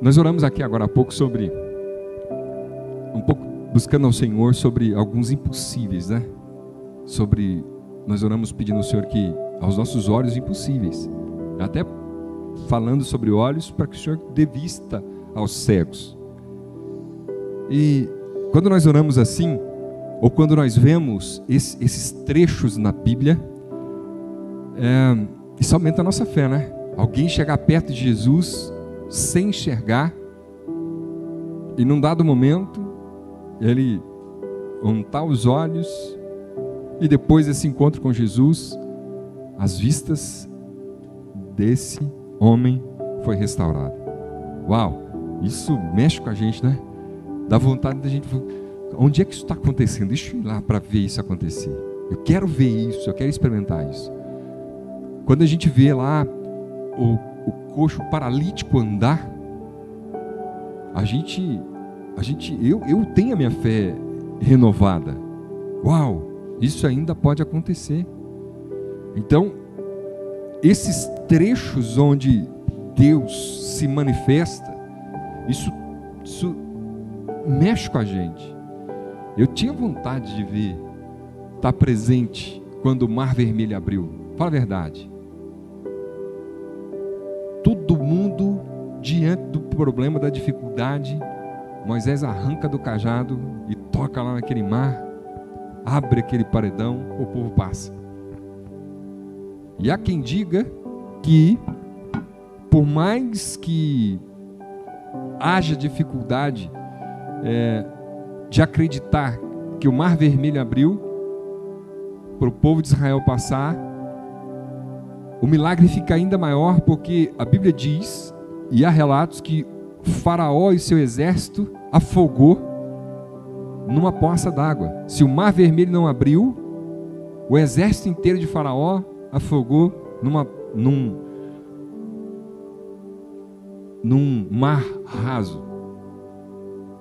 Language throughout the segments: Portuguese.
Nós oramos aqui agora há pouco sobre, um pouco buscando ao Senhor sobre alguns impossíveis, né? Nós oramos pedindo ao Senhor que aos nossos olhos impossíveis, até falando sobre olhos para que o Senhor dê vista aos cegos. E quando nós oramos assim, ou quando nós vemos esses trechos na Bíblia, isso aumenta a nossa fé, né? Alguém chegar perto de Jesus sem enxergar, e num dado momento ele untar os olhos, e depois desse encontro com Jesus, as vistas desse homem foi restaurada. Uau, isso mexe com a gente, né? Dá vontade da gente, onde é que isso está acontecendo? Deixa eu ir lá para ver isso acontecer. Eu quero ver isso, eu quero experimentar isso. Quando a gente vê lá o coxo paralítico andar, eu tenho a minha fé renovada. Uau, isso ainda pode acontecer. Então, esses trechos onde Deus se manifesta, isso mexe com a gente. Eu tinha vontade de ver, estar presente quando o Mar Vermelho abriu. Fala a verdade. Todo mundo diante do problema, da dificuldade, Moisés arranca do cajado e toca lá naquele mar, abre aquele paredão, o povo passa. E há quem diga que, por mais que haja dificuldade de acreditar que o Mar Vermelho abriu para o povo de Israel passar, o milagre fica ainda maior, porque a Bíblia diz, e há relatos, que Faraó e seu exército afogou numa poça d'água. Se o Mar Vermelho não abriu, o exército inteiro de Faraó afogou num mar raso.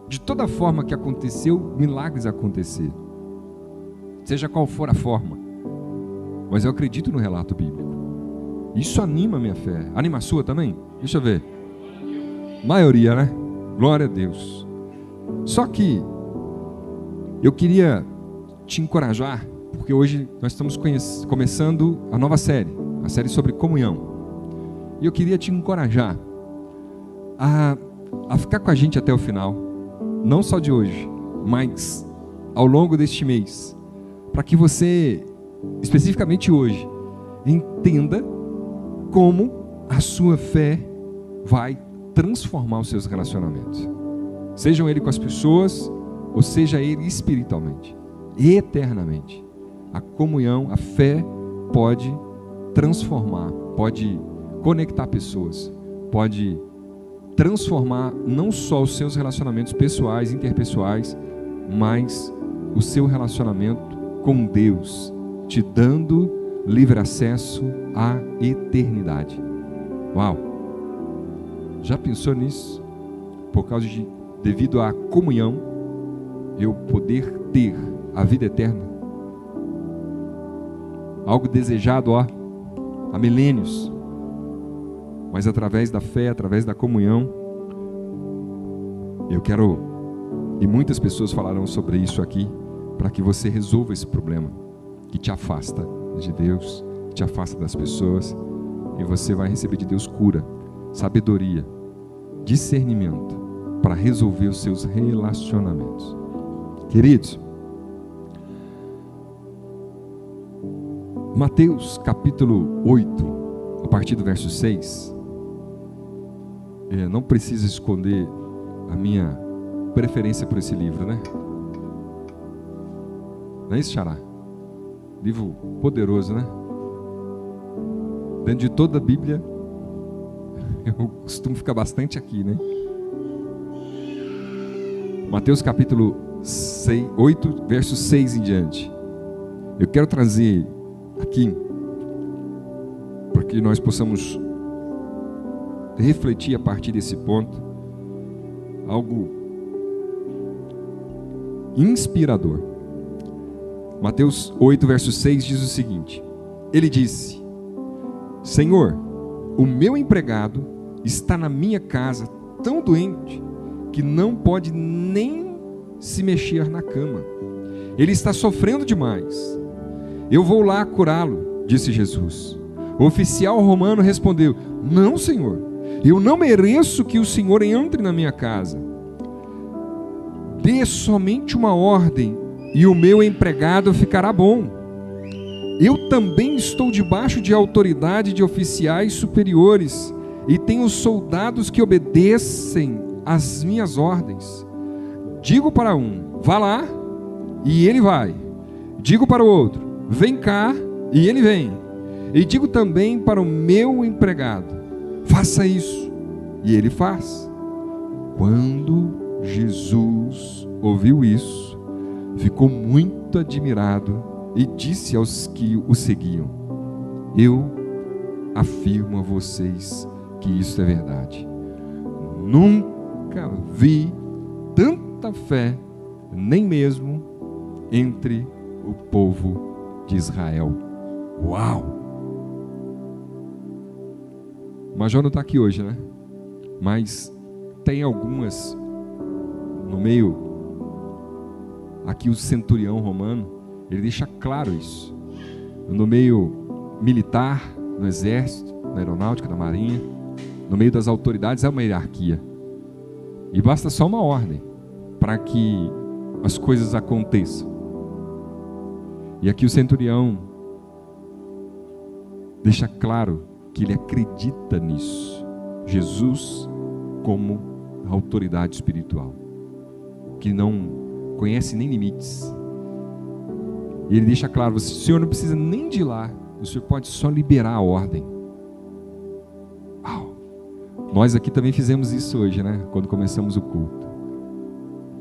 De toda forma que aconteceu, milagres aconteceram, seja qual for a forma. Mas eu acredito no relato bíblico. Isso anima a minha fé. Anima a sua também? Deixa eu ver. Maioria, né? Glória a Deus. Só que eu queria te encorajar, porque hoje nós estamos começando a nova série, a série sobre comunhão. E eu queria te encorajar a ficar com a gente até o final, não só de hoje, mas ao longo deste mês, para que você, especificamente hoje, entenda como a sua fé vai transformar os seus relacionamentos, sejam ele com as pessoas, ou seja ele espiritualmente, eternamente. A comunhão, a fé pode transformar, pode conectar pessoas, pode transformar não só os seus relacionamentos pessoais, interpessoais, mas o seu relacionamento com Deus, te dando livre acesso à eternidade. Uau! Já pensou nisso? Devido à comunhão, eu poder ter a vida eterna? Algo desejado há milênios, mas através da fé, através da comunhão, eu quero, e muitas pessoas falarão sobre isso aqui, para que você resolva esse problema que te afasta de Deus, que te afasta das pessoas, e você vai receber de Deus cura, sabedoria, discernimento para resolver os seus relacionamentos. Queridos, Mateus capítulo 8, a partir do verso 6, não precisa esconder a minha preferência por esse livro, né? Não é isso, Xará? Livro poderoso, né? Dentro de toda a Bíblia, eu costumo ficar bastante aqui, né? Mateus capítulo 8, verso 6 em diante. Eu quero trazer aqui, para que nós possamos refletir a partir desse ponto, algo inspirador. Mateus 8, verso 6 diz o seguinte: ele disse: Senhor, o meu empregado está na minha casa tão doente que não pode nem se mexer na cama. Ele está sofrendo demais. Eu vou lá curá-lo, disse Jesus. O oficial romano respondeu: não, Senhor, eu não mereço que o Senhor entre na minha casa. Dê somente uma ordem e o meu empregado ficará bom. Eu também estou debaixo de autoridade de oficiais superiores e tenho soldados que obedecem às minhas ordens. Digo para um: vá lá, e ele vai. Digo para o outro: vem cá, e ele vem. E digo também para o meu empregado: faça isso, e ele faz. Quando Jesus ouviu isso, ficou muito admirado e disse aos que o seguiam: eu afirmo a vocês que isso é verdade. Nunca vi tanta fé, nem mesmo entre o povo de Israel. Uau! O Major não está aqui hoje, né? Mas tem algumas no meio. Aqui o centurião romano, ele deixa claro isso. No meio militar, no exército, na aeronáutica, na marinha, no meio das autoridades é uma hierarquia. E basta só uma ordem para que as coisas aconteçam. E aqui o centurião deixa claro que ele acredita nisso. Jesus como autoridade espiritual, que não conhece nem limites. E ele deixa claro: o Senhor não precisa nem de ir lá, o Senhor pode só liberar a ordem. Uau! Nós aqui também fizemos isso hoje, né? Quando começamos o culto.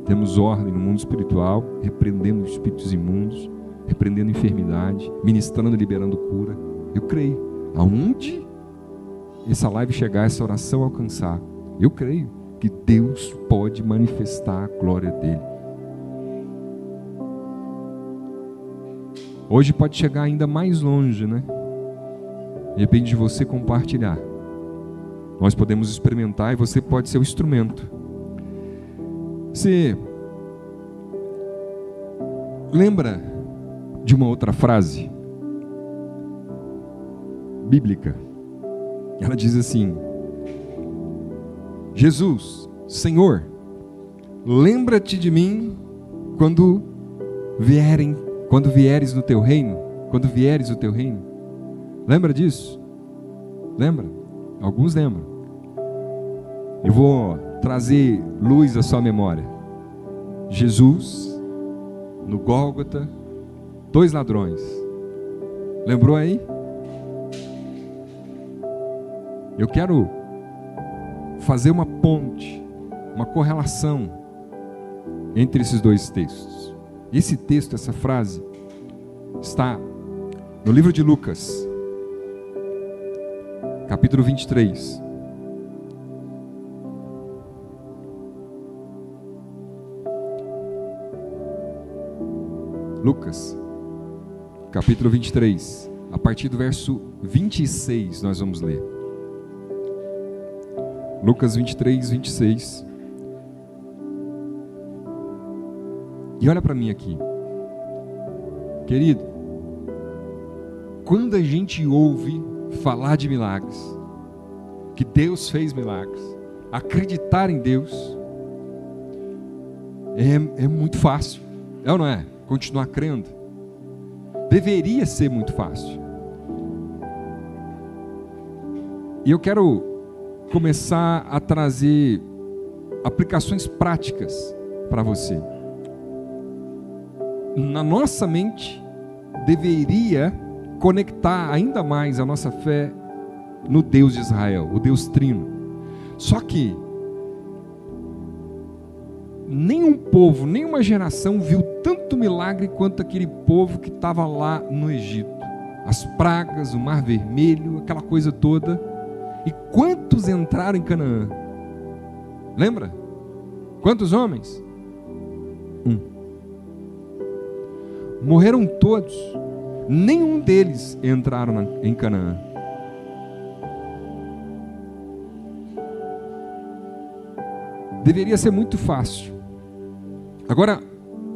Temos ordem no mundo espiritual, repreendendo espíritos imundos, repreendendo enfermidade, ministrando e liberando cura. Eu creio. Aonde essa live chegar, essa oração alcançar, eu creio que Deus pode manifestar a glória dele. Hoje pode chegar ainda mais longe, né? Depende de você compartilhar. Nós podemos experimentar e você pode ser o instrumento. Você lembra de uma outra frase bíblica? Ela diz assim: Jesus, Senhor, lembra-te de mim quando vieres no teu reino, quando vieres o teu reino. Lembra disso? Lembra? Alguns lembram. Eu vou trazer luz à sua memória. Jesus, no Gólgota, 2 ladrões. Lembrou aí? Eu quero fazer uma ponte, uma correlação entre esses 2 textos. Esse texto, essa frase, está no livro de Lucas, capítulo 23. Lucas, capítulo 23, a partir do verso 26 nós vamos ler. Lucas 23, 26. E olha para mim aqui. Querido, quando a gente ouve falar de milagres, que Deus fez milagres, acreditar em Deus, é muito fácil. É ou não é? Continuar crendo. Deveria ser muito fácil. E eu quero começar a trazer aplicações práticas para você. Na nossa mente, deveria conectar ainda mais a nossa fé no Deus de Israel, o Deus Trino. Só que nenhum povo, nenhuma geração viu tanto milagre quanto aquele povo que estava lá no Egito. As pragas, o Mar Vermelho, aquela coisa toda. E quantos entraram em Canaã? Lembra? Quantos homens? 1. Morreram todos. Nenhum deles entraram em Canaã. deveria ser muito fácil. Agora,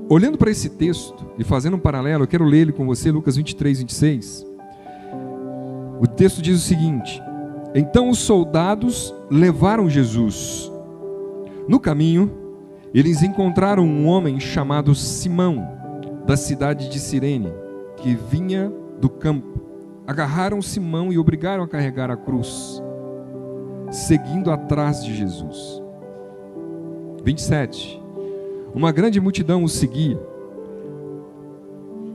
olhando para esse texto e fazendo um paralelo, eu quero ler ele com você, Lucas 23, 26. O texto diz o seguinte: então os soldados levaram Jesus. No caminho, eles encontraram um homem chamado Simão, da cidade de Cirene, que vinha do campo. Agarraram Simão e obrigaram a carregar a cruz, seguindo atrás de Jesus. 27. Uma grande multidão o seguia.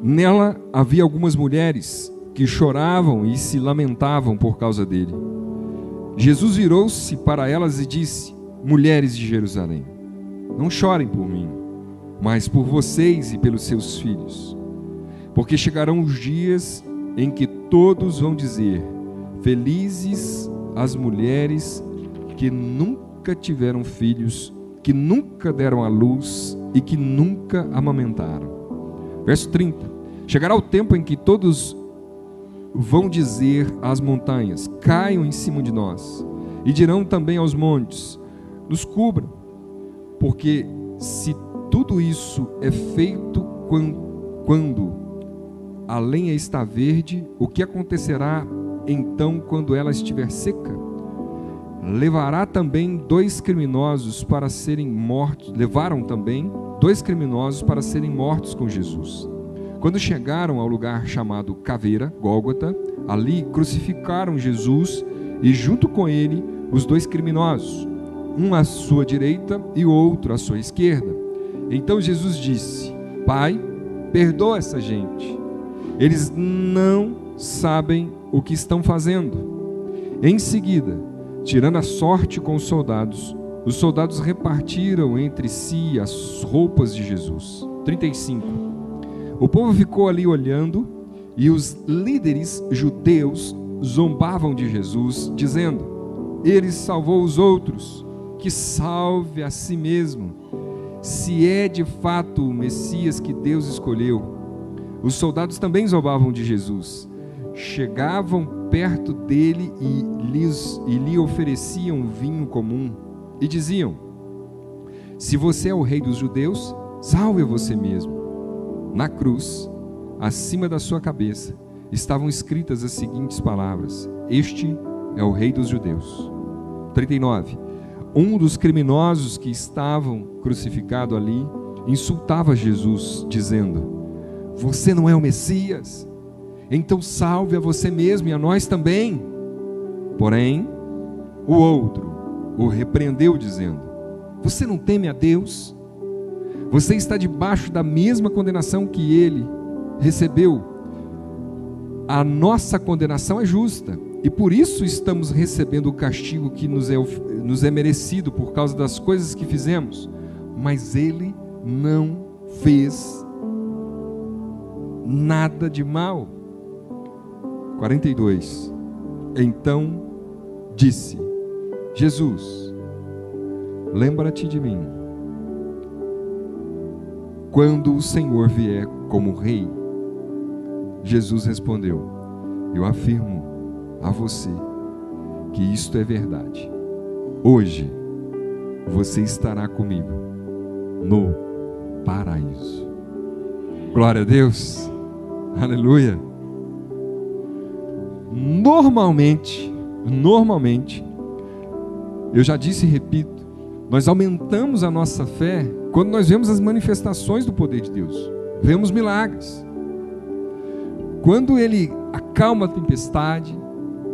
Nela havia algumas mulheres que choravam e se lamentavam por causa dele. Jesus virou-se para elas e disse: mulheres de Jerusalém, não chorem por mim, mas por vocês e pelos seus filhos. Porque chegarão os dias em que todos vão dizer: felizes as mulheres que nunca tiveram filhos, que nunca deram à luz e que nunca amamentaram. Verso 30. Chegará o tempo em que todos vão dizer às montanhas: caiam em cima de nós, e dirão também aos montes: nos cubram. Porque se tudo isso é feito quando a lenha está verde, o que acontecerá então quando ela estiver seca? Levaram também dois criminosos para serem mortos com Jesus. Quando chegaram ao lugar chamado Caveira, Gólgota, ali crucificaram Jesus e junto com ele os dois criminosos, um à sua direita e o outro à sua esquerda. Então Jesus disse: Pai, perdoa essa gente, eles não sabem o que estão fazendo. Em seguida, tirando a sorte com os soldados repartiram entre si as roupas de Jesus. 35. O povo ficou ali olhando, e os líderes judeus zombavam de Jesus, dizendo: ele salvou os outros, que salve a si mesmo, se é de fato o Messias que Deus escolheu. Os soldados também zombavam de Jesus. Chegavam perto dele e lhe ofereciam vinho comum e diziam: se você é o rei dos judeus, salve a você mesmo. Na cruz, acima da sua cabeça, estavam escritas as seguintes palavras: este é o rei dos judeus. 39. Um dos criminosos que estavam crucificado ali insultava Jesus, dizendo: você não é o Messias? Então salve a você mesmo e a nós também. Porém, o outro o repreendeu, dizendo: você não teme a Deus? Você está debaixo da mesma condenação que ele recebeu. A nossa condenação é justa, e por isso estamos recebendo o castigo que nos é merecido por causa das coisas que fizemos. Mas ele não fez nada de mal. 42. Então disse: Jesus, lembra-te de mim quando o Senhor vier como rei. Jesus respondeu: eu afirmo a você que isto é verdade. Hoje você estará comigo no paraíso. Glória a Deus. Aleluia. Normalmente, eu já disse e repito, nós aumentamos a nossa fé quando nós vemos as manifestações do poder de Deus, vemos milagres. Quando Ele acalma a tempestade,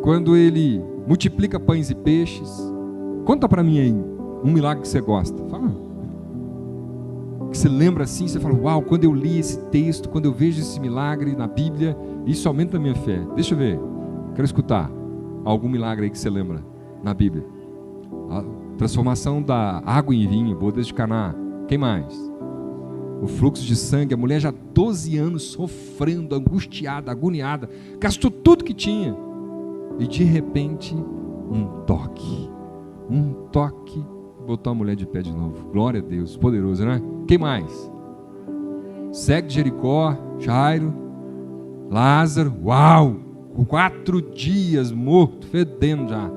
quando Ele multiplica pães e peixes. Conta para mim aí um milagre que você gosta. Fala. Que você lembra assim, você fala: uau, quando eu li esse texto, quando eu vejo esse milagre na Bíblia, isso aumenta a minha fé. Deixa eu ver, quero escutar algum milagre aí que você lembra na Bíblia. A transformação da água em vinho, bodas de Caná. Quem mais? O fluxo de sangue, a mulher já 12 anos sofrendo, angustiada, agoniada, gastou tudo que tinha, e de repente um toque, botou a mulher de pé de novo. Glória a Deus, poderoso, né? Quem mais? Cego de Jericó, Jairo, Lázaro. Uau, 4 dias morto, fedendo já,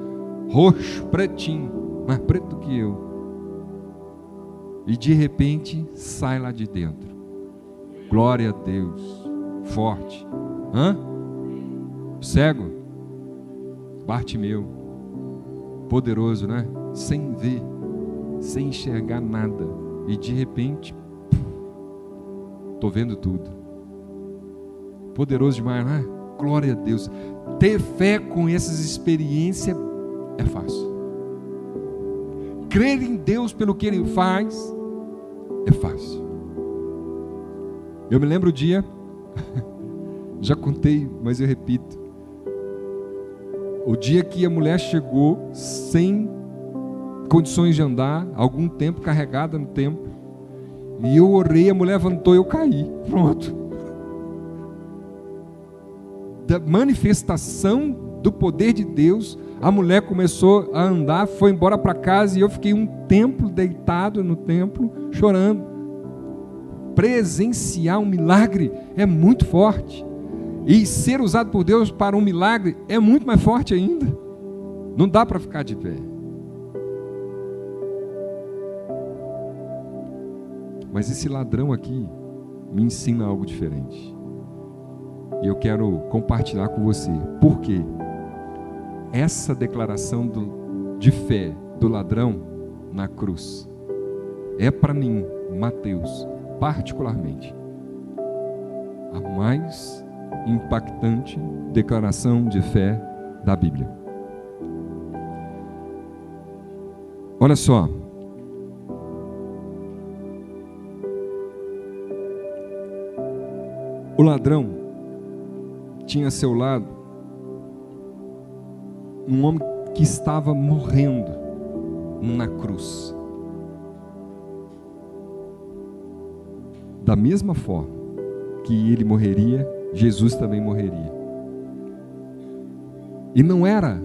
roxo, pretinho, mais preto do que eu. e de repente sai lá de dentro. Glória a Deus, forte. Cego, Bartimeu, poderoso, né? Sem ver, sem enxergar nada, e de repente, estou vendo tudo. Poderoso demais, não é? Glória a Deus. Ter fé com essas experiências é fácil. Crer em Deus pelo que Ele faz é fácil. Eu me lembro o dia, já contei, mas eu repito. O dia que a mulher chegou sem condições de andar, algum tempo carregada no templo, e eu orei, a mulher levantou e eu caí. Pronto. Da manifestação do poder de Deus, a mulher começou a andar, foi embora para casa, e eu fiquei um tempo deitado no templo, chorando. Presenciar um milagre é muito forte, e ser usado por Deus para um milagre é muito mais forte ainda. Não dá para ficar de pé. Mas esse ladrão aqui me ensina algo diferente, e eu quero compartilhar com você. Por quê? Essa declaração de fé do ladrão na cruz é para mim, Mateus, particularmente, a mais impactante declaração de fé da Bíblia. Olha só. O ladrão tinha a seu lado um homem que estava morrendo na cruz. Da mesma forma que ele morreria, Jesus também morreria. E não era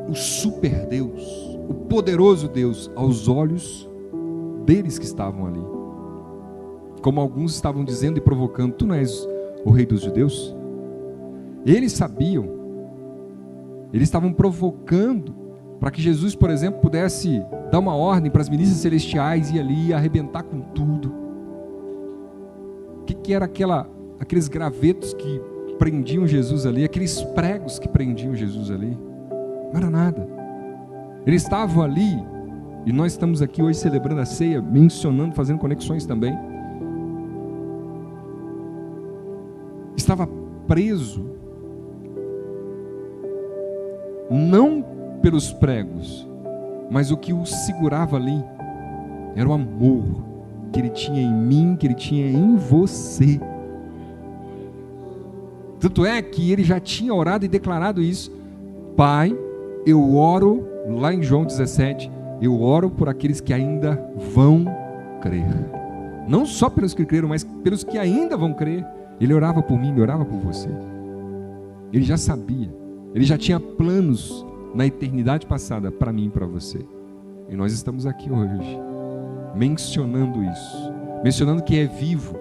o super Deus, o poderoso Deus aos olhos deles que estavam ali. Como alguns estavam dizendo e provocando: tu não és o rei dos judeus? Eles sabiam, eles estavam provocando para que Jesus, por exemplo, pudesse dar uma ordem para as milícias celestiais e ali arrebentar com tudo. O que era aqueles gravetos que prendiam Jesus ali, aqueles pregos que prendiam Jesus ali? Não era nada. Eles estavam ali, e nós estamos aqui hoje celebrando a ceia, mencionando, fazendo conexões também. Estava preso, não pelos pregos, mas o que o segurava ali era o amor que ele tinha em mim, que ele tinha em você. Tanto é que ele já tinha orado e declarado isso: Pai, eu oro, lá em João 17, eu oro por aqueles que ainda vão crer. Não só pelos que creram, mas pelos que ainda vão crer. Ele orava por mim, ele orava por você. Ele já sabia, ele já tinha planos na eternidade passada para mim e para você. E nós estamos aqui hoje mencionando isso, mencionando que é vivo,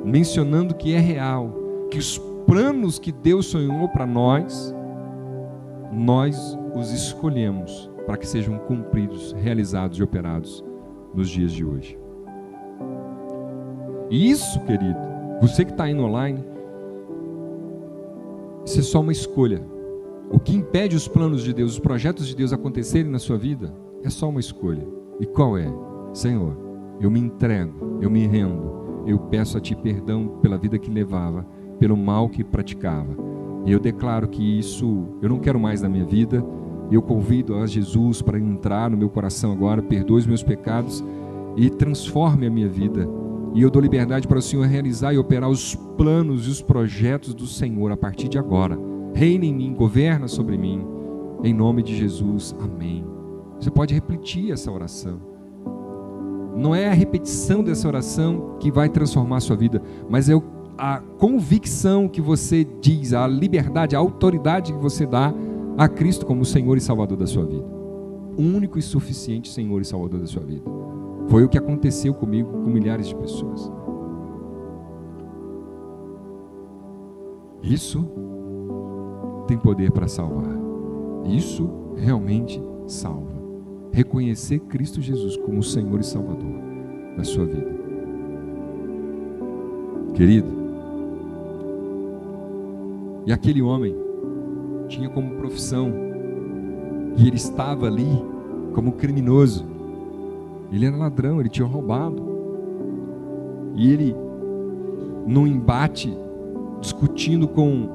mencionando que é real, que os planos que Deus sonhou para nós os escolhemos para que sejam cumpridos, realizados e operados nos dias de hoje. E isso, querido, você que está aí no online, isso é só uma escolha. O que impede os planos de Deus, os projetos de Deus acontecerem na sua vida, é só uma escolha. E qual é? Senhor, eu me entrego, eu me rendo, eu peço a Ti perdão pela vida que levava, pelo mal que praticava. E eu declaro que isso eu não quero mais na minha vida. Eu convido a Jesus para entrar no meu coração agora, perdoe os meus pecados e transforme a minha vida. E eu dou liberdade para o Senhor realizar e operar os planos e os projetos do Senhor a partir de agora. Reina em mim, governa sobre mim, em nome de Jesus, amém. Você pode repetir essa oração. Não é a repetição dessa oração que vai transformar a sua vida, mas é a convicção que você diz, a liberdade, a autoridade que você dá a Cristo como Senhor e Salvador da sua vida. O único e suficiente Senhor e Salvador da sua vida. Foi o que aconteceu comigo, com milhares de pessoas. Isso tem poder para salvar. Isso realmente salva. reconhecer Cristo Jesus como o Senhor e Salvador da sua vida. Querido, e aquele homem tinha como profissão, e ele estava ali como criminoso, ele era ladrão, ele tinha roubado, e ele, num embate, discutindo com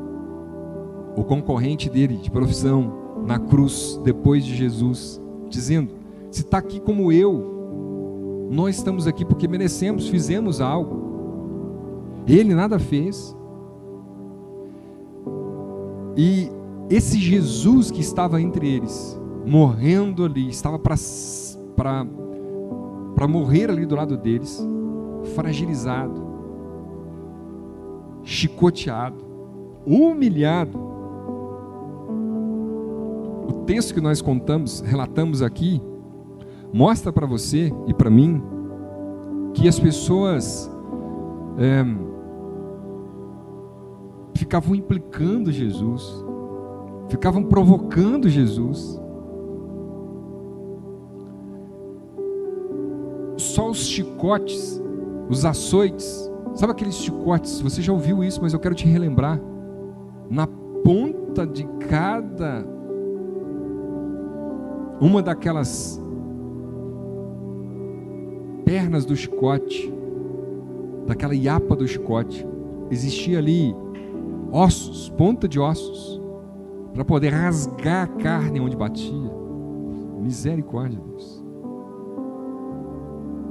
o concorrente dele de profissão, na cruz, depois de Jesus, dizendo: se está aqui como eu, nós estamos aqui porque merecemos, fizemos algo. Ele nada fez. E esse Jesus que estava entre eles, morrendo ali, estava para morrer ali do lado deles, fragilizado, chicoteado, humilhado. O texto que nós relatamos aqui, mostra para você e para mim que as pessoas ficavam implicando Jesus, ficavam provocando Jesus. Só os chicotes, os açoites, sabe aqueles chicotes, você já ouviu isso, mas eu quero te relembrar, na ponta de cada uma daquelas pernas do chicote, daquela iapa do chicote, existia ali ossos, ponta de ossos, para poder rasgar a carne onde batia. Misericórdia, Deus.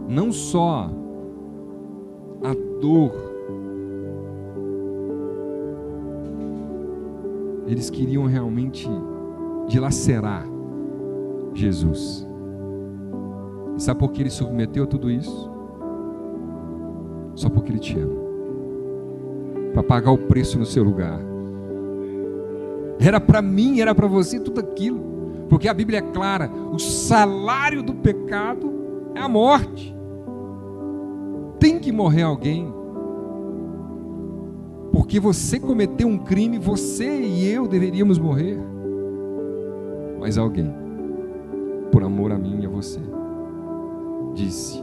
Não só a dor, eles queriam realmente dilacerar Jesus. E sabe por que ele submeteu a tudo isso? Só porque ele te ama, para pagar o preço no seu lugar. Era para mim, era para você tudo aquilo, porque a Bíblia é clara: o salário do pecado é a morte. Tem que morrer alguém, porque você cometeu um crime, você e eu deveríamos morrer. Mas alguém, por amor a mim e a você, disse: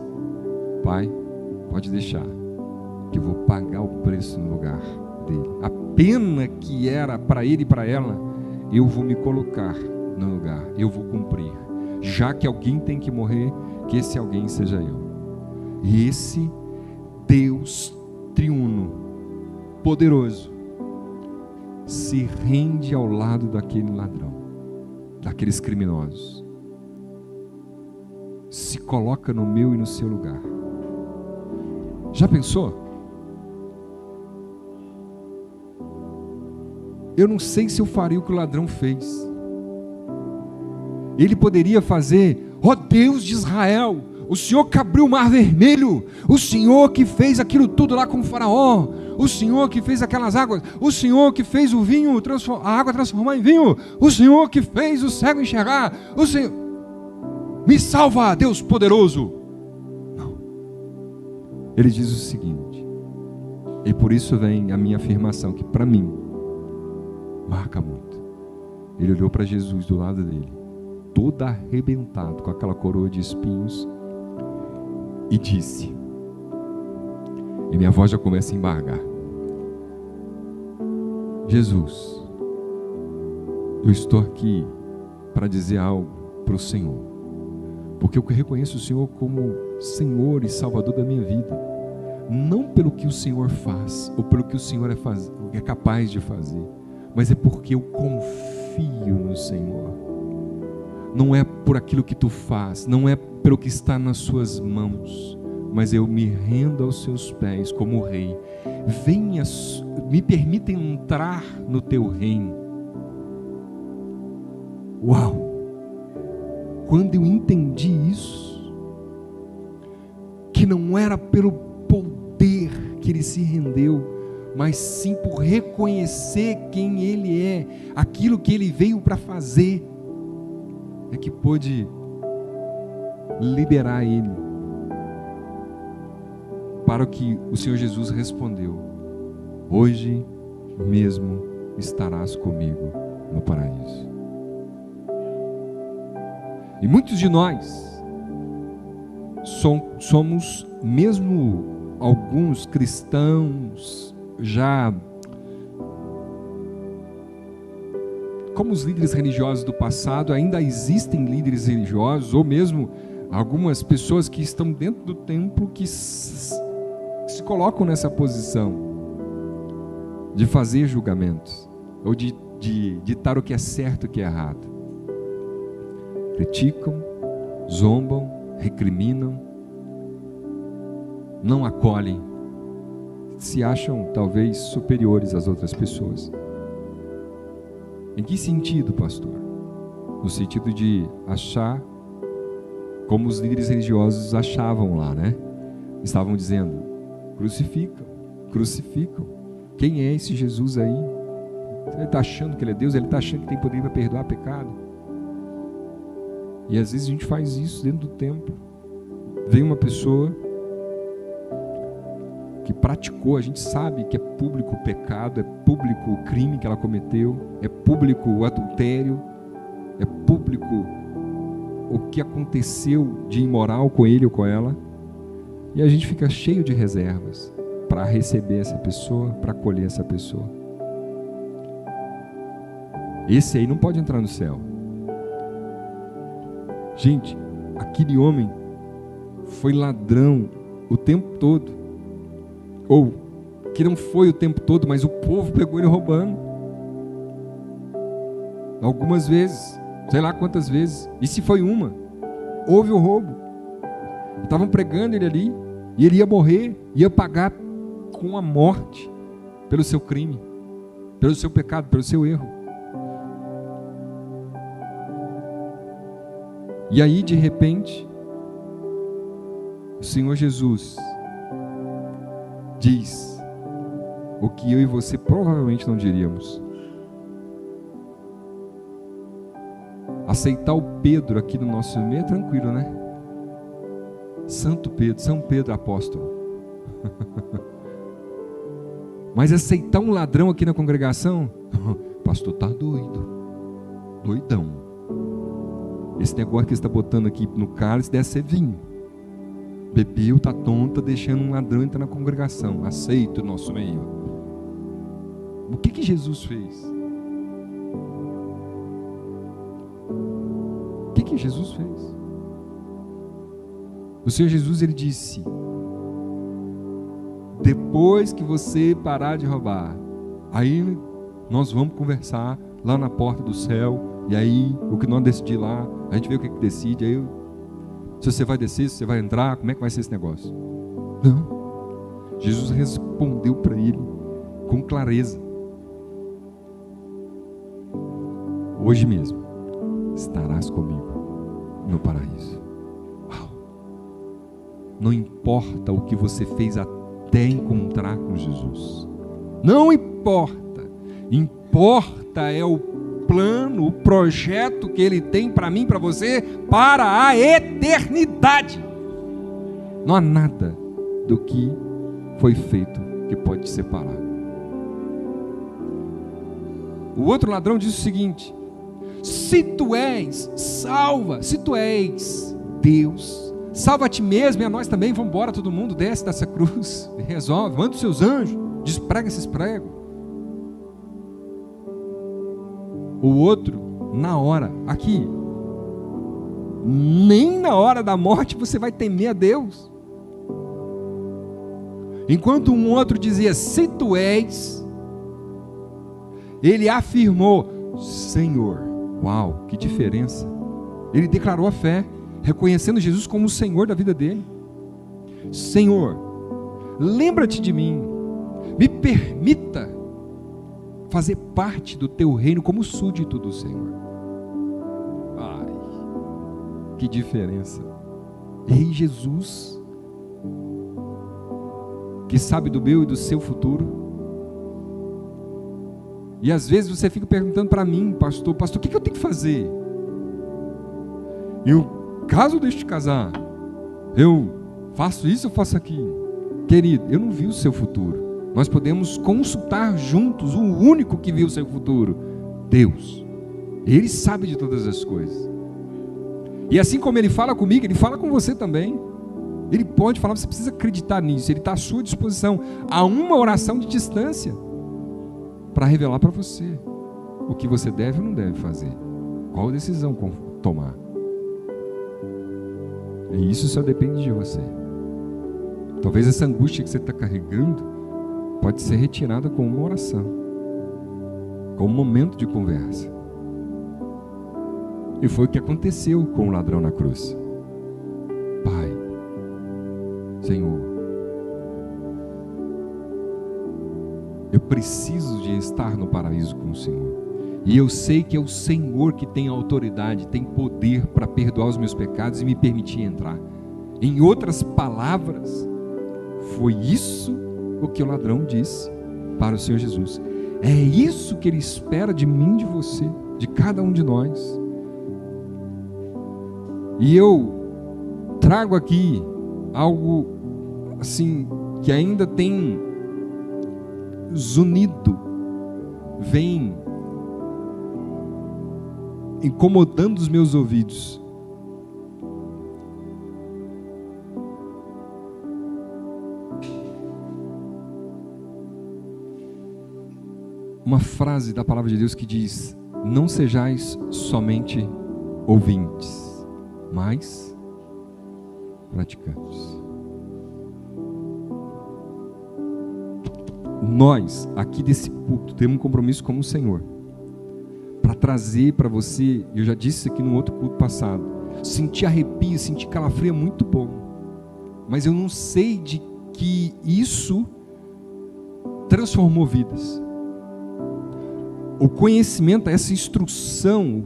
Pai, pode deixar, que eu vou pagar o preço no lugar dele. A pena que era para ele e para ela, eu vou me colocar no lugar, eu vou cumprir. Já que alguém tem que morrer, que esse alguém seja eu. E esse Deus triuno, poderoso, se rende ao lado daquele ladrão, daqueles criminosos, se coloca no meu e no seu lugar. Já pensou? Eu não sei se eu faria o que o ladrão fez. Ele poderia fazer: ó Deus de Israel, o Senhor que abriu o mar vermelho, o Senhor que fez aquilo tudo lá com o faraó, o Senhor que fez aquelas águas, o Senhor que fez o vinho, a água transformar em vinho, o Senhor que fez o cego enxergar, o Senhor, me salva, Deus poderoso. Não. Ele diz o seguinte, e por isso vem a minha afirmação, que para mim marca muito. Ele olhou para Jesus do lado dele, todo arrebentado, com aquela coroa de espinhos, e disse, e minha voz já começa a embargar: Jesus, eu estou aqui para dizer algo para o Senhor, porque eu reconheço o Senhor como Senhor e Salvador da minha vida, não pelo que o Senhor faz, ou pelo que o Senhor é capaz de fazer, mas é porque eu confio no Senhor. Não é por aquilo que tu faz, não é pelo que está nas suas mãos, mas eu me rendo aos seus pés como rei. Venha, me permita entrar no teu reino. Uau! Quando eu entendi isso, que não era pelo poder que ele se rendeu, mas sim por reconhecer quem ele é, aquilo que ele veio para fazer, é que pôde liberar ele para o que o Senhor Jesus respondeu: hoje mesmo estarás comigo no paraíso. E muitos de nós somos, mesmo alguns cristãos, já como os líderes religiosos do passado, ainda existem líderes religiosos, ou mesmo algumas pessoas que estão dentro do templo que se colocam nessa posição de fazer julgamentos, ou de ditar o que é certo e o que é errado. Criticam, zombam, recriminam, não acolhem, se acham talvez superiores às outras pessoas. Em que sentido, pastor? No sentido de achar como os líderes religiosos achavam lá, né? Estavam dizendo: crucificam, crucificam. Quem é esse Jesus aí? Ele está achando que ele é Deus, ele está achando que tem poder para perdoar pecado. E às vezes a gente faz isso dentro do templo. Vem uma pessoa que praticou, a gente sabe que é público o pecado, é público o crime que ela cometeu, é público o adultério, é público o que aconteceu de imoral com ele ou com ela, e a gente fica cheio de reservas para receber essa pessoa, para acolher essa pessoa. Esse aí não pode entrar no céu. Gente, aquele homem foi ladrão o tempo todo, ou que não foi o tempo todo, mas o povo pegou ele roubando algumas vezes, sei lá quantas vezes. E se foi uma, houve o roubo, estavam pregando ele ali, e ele ia morrer, ia pagar com a morte pelo seu crime, pelo seu pecado, pelo seu erro. E aí, de repente, o Senhor Jesus diz o que eu e você provavelmente não diríamos. Aceitar o Pedro aqui no nosso meio é tranquilo, né? Santo Pedro, São Pedro apóstolo. Mas aceitar um ladrão aqui na congregação, pastor, tá doido, doidão. Esse negócio que ele está botando aqui no cálice deve ser vinho. Bebeu, tá tonta, deixando um ladrão entrar na congregação. Aceita o nosso meio. O que Jesus fez? O que Jesus fez? O Senhor Jesus, ele disse: depois que você parar de roubar, aí nós vamos conversar lá na porta do céu. E aí, o que nós decidir lá, a gente vê o que decide. Aí, se você vai descer, se você vai entrar, como é que vai ser esse negócio? Não. Jesus respondeu para ele com clareza: hoje mesmo estarás comigo no paraíso. Uau. Não importa o que você fez até encontrar com Jesus. Não importa. Importa é o plano, o projeto que Ele tem para mim, para você, para a eternidade. Não há nada do que foi feito que pode te separar. O outro ladrão diz o seguinte: se tu és, salva, se tu és Deus, salva a ti mesmo e a nós também. Vamos embora, todo mundo, desce dessa cruz e resolve, manda os seus anjos, desprega esses pregos. O outro, na hora, aqui, nem na hora da morte você vai temer a Deus. Enquanto um outro dizia: se tu és, ele afirmou: Senhor. Uau, que diferença. Ele declarou a fé, reconhecendo Jesus como o Senhor da vida dele. Senhor, lembra-te de mim, me permita fazer parte do teu reino como súdito do Senhor. Ai, que diferença. Ei, Jesus, que sabe do meu e do seu futuro. E às vezes você fica perguntando para mim: pastor, o que eu tenho que fazer? E o caso de te casar, eu faço isso, eu faço aquilo. Querido, eu não vi o seu futuro. Nós podemos consultar juntos o único que viu o seu futuro, Deus. Ele sabe de todas as coisas. E assim como Ele fala comigo, Ele fala com você também. Ele pode falar, você precisa acreditar nisso. Ele está à sua disposição. Há uma oração de distância para revelar para você o que você deve ou não deve fazer. Qual decisão tomar. E isso só depende de você. Talvez essa angústia que você está carregando pode ser retirada com uma oração, com um momento de conversa. E foi o que aconteceu com o ladrão na cruz. Pai, Senhor, eu preciso de estar no paraíso com o Senhor. E eu sei que é o Senhor que tem autoridade, tem poder para perdoar os meus pecados e me permitir entrar. Em outras palavras, foi isso o que o ladrão disse para o Senhor Jesus. É isso que Ele espera de mim, de você, de cada um de nós. E eu trago aqui algo assim que ainda tem zunido, vem incomodando os meus ouvidos. Uma frase da palavra de Deus que diz: não sejais somente ouvintes, mas praticantes. Nós, aqui desse púlpito, temos um compromisso com o Senhor, para trazer para você, eu já disse isso aqui no outro culto passado, sentir arrepio, sentir calafrio é muito bom, mas eu não sei de que isso transformou vidas. O conhecimento, essa instrução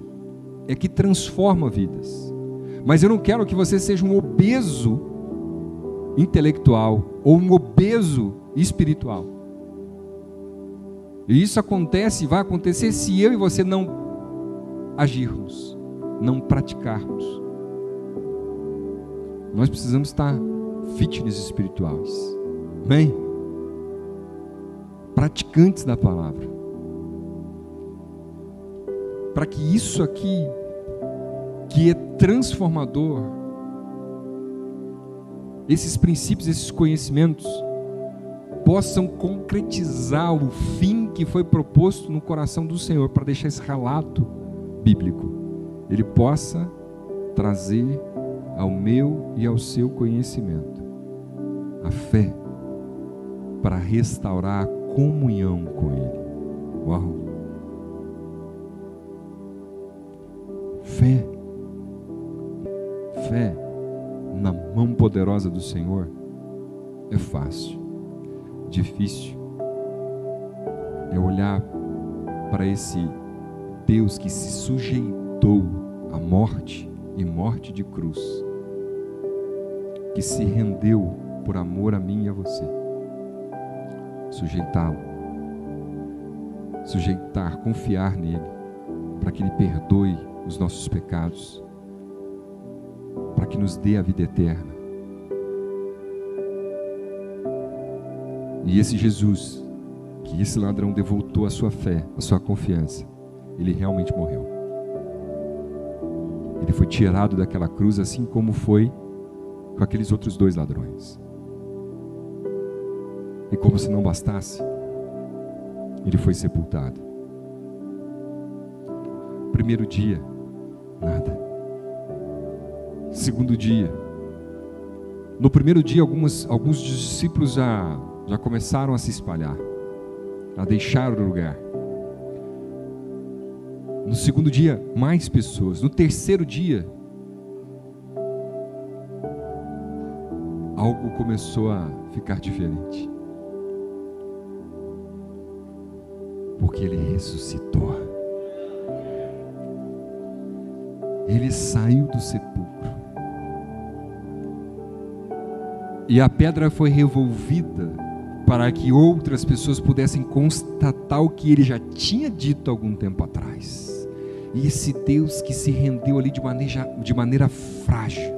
é que transforma vidas. Mas eu não quero que você seja um obeso intelectual ou um obeso espiritual. E isso acontece, vai acontecer se eu e você não agirmos, não praticarmos. Nós precisamos estar fitness espirituais. Amém? Praticantes da palavra. Para que isso aqui, que é transformador, esses princípios, esses conhecimentos, possam concretizar o fim que foi proposto no coração do Senhor, para deixar esse relato bíblico, Ele possa trazer ao meu e ao seu conhecimento a fé para restaurar a comunhão com Ele. Uau! Fé na mão poderosa do Senhor é fácil. Difícil é olhar para esse Deus que se sujeitou à morte e morte de cruz, que se rendeu por amor a mim e a você. Sujeitar, confiar nele, para que ele perdoe os nossos pecados, para que nos dê a vida eterna. E esse Jesus, que esse ladrão devoltou a sua fé, a sua confiança, ele realmente morreu. Ele foi tirado daquela cruz, assim como foi com aqueles outros dois ladrões. E como se não bastasse, ele foi sepultado. Primeiro dia, nada. Segundo dia, no primeiro dia alguns discípulos já começaram a se espalhar, a deixar o lugar. No segundo dia, mais pessoas. No terceiro dia, algo começou a ficar diferente, porque ele ressuscitou. Ele saiu do sepulcro e a pedra foi revolvida para que outras pessoas pudessem constatar o que ele já tinha dito algum tempo atrás. E esse Deus que se rendeu ali de maneira frágil,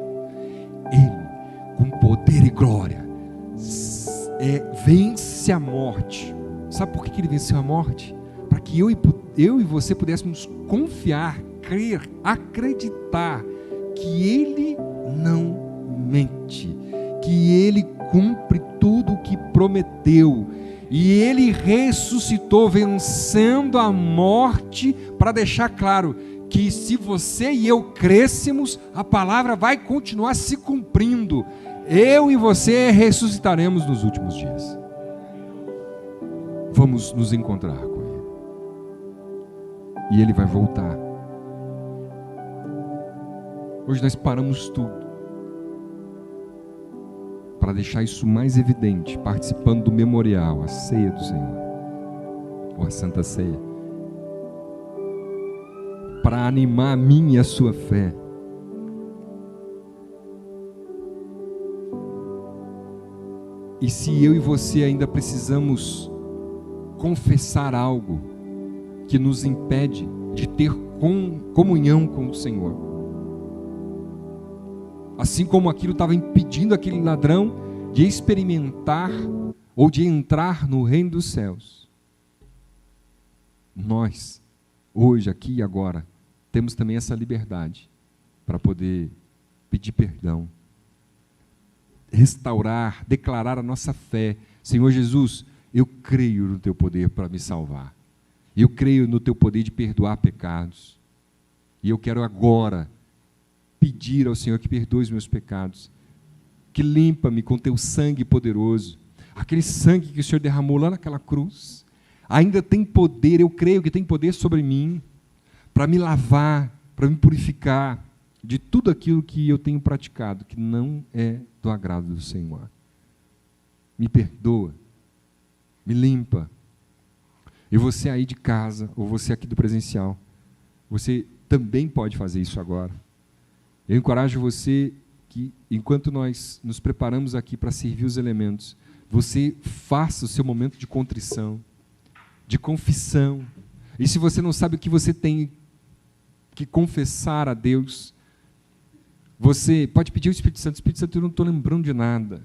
ele, com poder e glória, vence a morte. Sabe por que ele venceu a morte? Para que eu e você pudéssemos confiar, crer, acreditar que Ele não mente, que Ele cumpre tudo o que prometeu, e Ele ressuscitou vencendo a morte, para deixar claro que se você e eu crescemos, a palavra vai continuar se cumprindo. Eu e você ressuscitaremos nos últimos dias. Vamos nos encontrar com Ele. E Ele vai voltar. Hoje nós paramos tudo para deixar isso mais evidente, participando do memorial, a ceia do Senhor, ou a Santa Ceia, para animar a minha e a sua fé. E se eu e você ainda precisamos confessar algo que nos impede de ter comunhão com o Senhor, assim como aquilo estava impedindo aquele ladrão de experimentar ou de entrar no reino dos céus, nós, hoje, aqui e agora, temos também essa liberdade para poder pedir perdão, restaurar, declarar a nossa fé. Senhor Jesus, eu creio no teu poder para me salvar, eu creio no teu poder de perdoar pecados, e eu quero agora pedir ao Senhor que perdoe os meus pecados, que limpa-me com teu sangue poderoso, aquele sangue que o Senhor derramou lá naquela cruz, ainda tem poder, eu creio que tem poder sobre mim, para me lavar, para me purificar de tudo aquilo que eu tenho praticado, que não é do agrado do Senhor. Me perdoa, me limpa. E você aí de casa, ou você aqui do presencial, você também pode fazer isso agora. Eu encorajo você que, enquanto nós nos preparamos aqui para servir os elementos, você faça o seu momento de contrição, de confissão. E se você não sabe o que você tem que confessar a Deus, você pode pedir ao Espírito Santo: Espírito Santo, eu não estou lembrando de nada.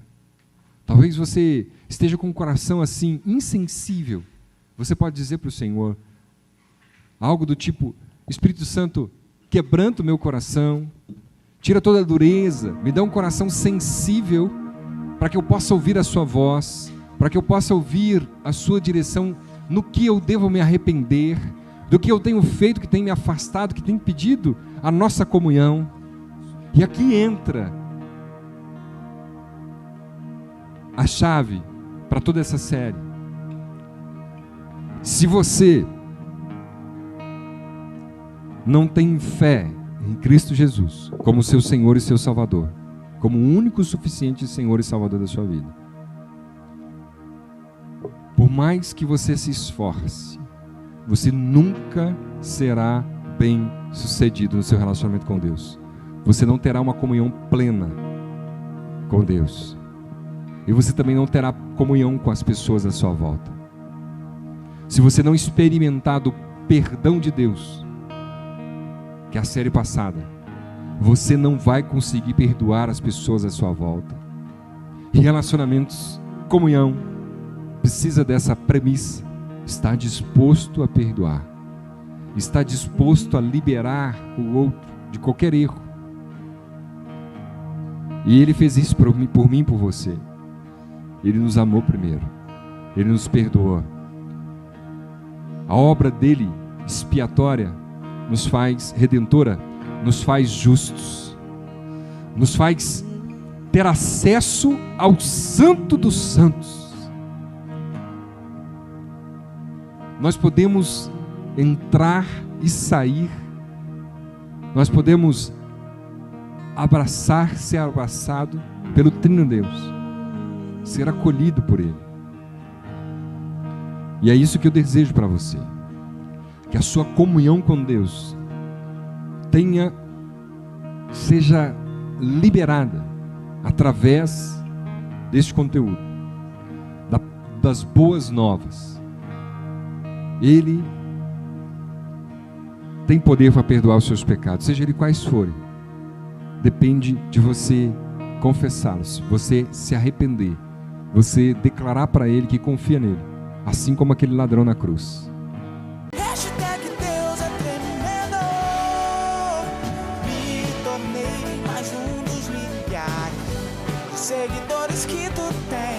Talvez você esteja com o coração assim, insensível. Você pode dizer para o Senhor algo do tipo: Espírito Santo, quebranta o meu coração, tira toda a dureza, me dá um coração sensível, para que eu possa ouvir a sua voz, para que eu possa ouvir a sua direção no que eu devo me arrepender, do que eu tenho feito que tem me afastado, que tem impedido a nossa comunhão. E aqui entra a chave para toda essa série. Se você não tem fé em Cristo Jesus como seu Senhor e seu Salvador, como o único suficiente Senhor e Salvador da sua vida, por mais que você se esforce, você nunca será bem sucedido no seu relacionamento com Deus. Você não terá uma comunhão plena com Deus. E você também não terá comunhão com as pessoas à sua volta. Se você não experimentar do perdão de Deus, que é a série passada, você não vai conseguir perdoar as pessoas à sua volta. E relacionamentos, comunhão, precisa dessa premissa: está disposto a perdoar, está disposto a liberar o outro de qualquer erro. E Ele fez isso por mim e por você. Ele nos amou primeiro, Ele nos perdoou. A obra dele, expiatória, nos faz redentora, nos faz justos, nos faz ter acesso ao Santo dos Santos. Nós podemos entrar e sair, nós podemos ser abraçado pelo Trino Deus, ser acolhido por Ele. E é isso que eu desejo para você, que a sua comunhão com Deus seja liberada através deste conteúdo, das boas novas. Ele tem poder para perdoar os seus pecados, seja ele quais forem. Depende de você confessá-los, você se arrepender, você declarar para Ele que confia nele, assim como aquele ladrão na cruz. Hashtag Deus é tremendo, me tornou tornei mais um dos milhares de seguidores que tu tem.